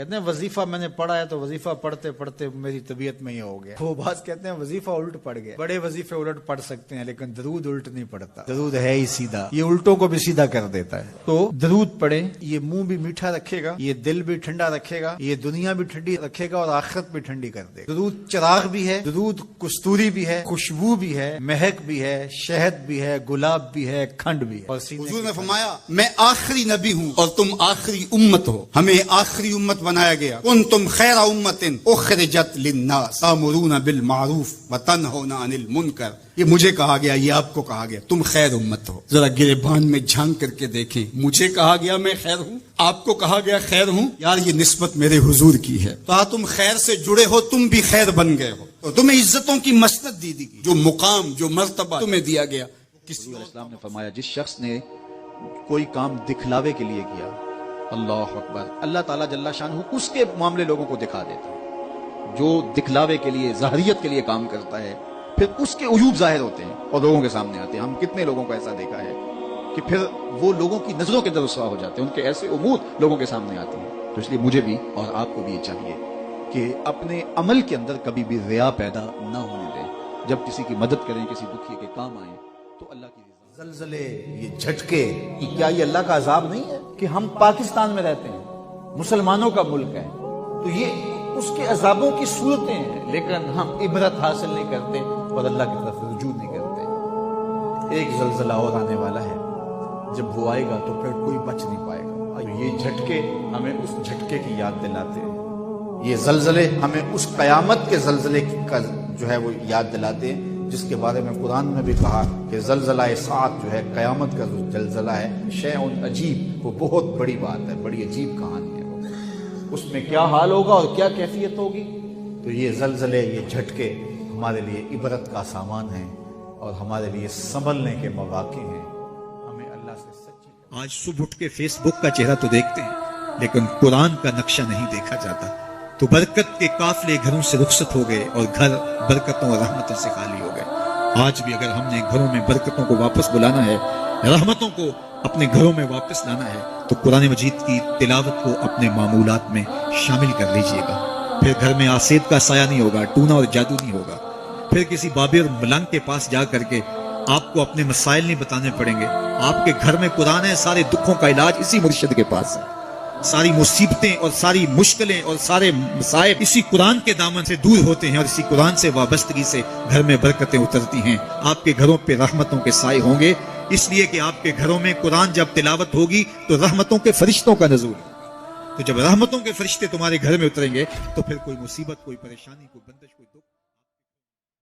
کہتے ہیں وظیفہ میں نے پڑھا ہے تو وظیفہ پڑھتے پڑھتے میری طبیعت میں یہ ہو گیا. وہ بعض کہتے ہیں وظیفہ الٹ پڑھ گیا. بڑے وظیفے الٹ پڑھ سکتے ہیں لیکن درود الٹ نہیں پڑھتا. درود ہے ہی سیدھا, یہ الٹوں کو بھی سیدھا کر دیتا ہے. تو درود پڑھیں, یہ منہ بھی میٹھا رکھے گا, یہ دل بھی ٹھنڈا رکھے گا, یہ دنیا بھی ٹھنڈی رکھے گا اور آخرت بھی ٹھنڈی کر دے گا. درود چراغ بھی ہے, درود کستوری بھی ہے, خوشبو بھی ہے, مہک بھی ہے, شہد بھی ہے, گلاب بھی ہے, کھنڈ بھی ہے. اور حضور نے فرمایا میں آخری نبی ہوں اور تم آخری امت ہو, ہمیں آخری امت بنایا گیا. کنتم خیر امت اخرجت للناس تأمرون بالمعروف وتنہون عن المنکر. یہ مجھے کہا گیا, یہ آپ کو کہا گیا, تم خیر امت ہو. ذرا گریبان میں جھانک کر کے دیکھیں, مجھے کہا گیا میں خیر ہوں, آپ کو کہا گیا خیر ہوں. یار یہ نسبت میرے حضور کی ہے. کہا تم خیر سے جڑے ہو, تم بھی خیر بن گئے ہو. تو تمہیں عزتوں کی مسند دی گئی, جو مقام جو مرتبہ تمہیں دیا گیا. رسول اسلام نے فرمایا جس شخص نے کوئی کام دکھلاوے کے لیے کیا, اللہ اکبر, اللہ تعالیٰ جل شانہ اس کے معاملے لوگوں کو دکھا دیتا ہے. جو دکھلاوے کے لیے ظاہریت کے لیے کام کرتا ہے پھر اس کے عیوب ظاہر ہوتے ہیں اور لوگوں کے سامنے آتے ہیں. ہم کتنے لوگوں کو ایسا دیکھا ہے کہ پھر وہ لوگوں کی نظروں کے اندر رسوا ہو جاتے ہیں, ان کے ایسے امور لوگوں کے سامنے آتے ہیں. تو اس لیے مجھے بھی اور آپ کو بھی یہ چاہیے کہ اپنے عمل کے اندر کبھی بھی ریا پیدا نہ ہونے دیں. جب کسی کی مدد کریں, کسی دکھی کے کام آئیں تو اللہ کی رضا. زلزلے, یہ جھٹکے, کیا یہ اللہ کا عذاب نہیں ہے کہ ہم پاکستان میں رہتے ہیں, مسلمانوں کا ملک ہے, تو یہ اس کے عذابوں کی صورتیں ہیں, لیکن ہم عبرت حاصل نہیں کرتے اور اللہ کی طرف رجوع نہیں کرتے. ایک زلزلہ اور آنے والا ہے, جب وہ آئے گا تو پھر کوئی بچ نہیں پائے گا. یہ جھٹکے ہمیں اس جھٹکے کی یاد دلاتے ہیں, یہ زلزلے ہمیں اس قیامت کے زلزلے کا جو ہے وہ یاد دلاتے ہیں جس کے بارے میں قرآن میں بھی کہا کہ زلزلہ ساعت جو ہے قیامت کا زلزلہ ہے, شیء عجیب, وہ بہت بڑی بات ہے, بڑی عجیب کہانی ہے. وہ اس میں کیا حال ہوگا اور کیا کیفیت ہوگی. تو یہ زلزلے, یہ جھٹکے ہمارے لیے عبرت کا سامان ہیں اور ہمارے لیے سنبھلنے کے مواقع ہیں. ہمیں اللہ سے سچی. آج صبح اٹھ کے فیس بک کا چہرہ تو دیکھتے ہیں لیکن قرآن کا نقشہ نہیں دیکھا جاتا. تو برکت کے قافلے گھروں سے رخصت ہو گئے اور گھر برکتوں اور رحمتوں سے خالی ہو گئے. آج بھی اگر ہم نے گھروں میں برکتوں کو واپس بلانا ہے, رحمتوں کو اپنے گھروں میں واپس لانا ہے, تو قرآن مجید کی تلاوت کو اپنے معمولات میں شامل کر لیجئے گا. پھر گھر میں آسیب کا سایہ نہیں ہوگا, ٹونا اور جادو نہیں ہوگا. پھر کسی بابر ملنگ کے پاس جا کر کے آپ کو اپنے مسائل نہیں بتانے پڑیں گے. آپ کے گھر میں قرآن ہے, سارے دکھوں کا علاج اسی مرشد کے پاس ہے. ساری مصیبتیں اور ساری مشکلیں اور سارے مصائب اسی قرآن کے دامن سے دور ہوتے ہیں اور اسی قرآن سے وابستگی سے گھر میں برکتیں اترتی ہیں. آپ کے گھروں پہ رحمتوں کے سائے ہوں گے, اس لیے کہ آپ کے گھروں میں قرآن جب تلاوت ہوگی تو رحمتوں کے فرشتوں کا نزول ہوگا. تو جب رحمتوں کے فرشتے تمہارے گھر میں اتریں گے تو پھر کوئی مصیبت, کوئی پریشانی, کوئی بندش, کوئی دکھ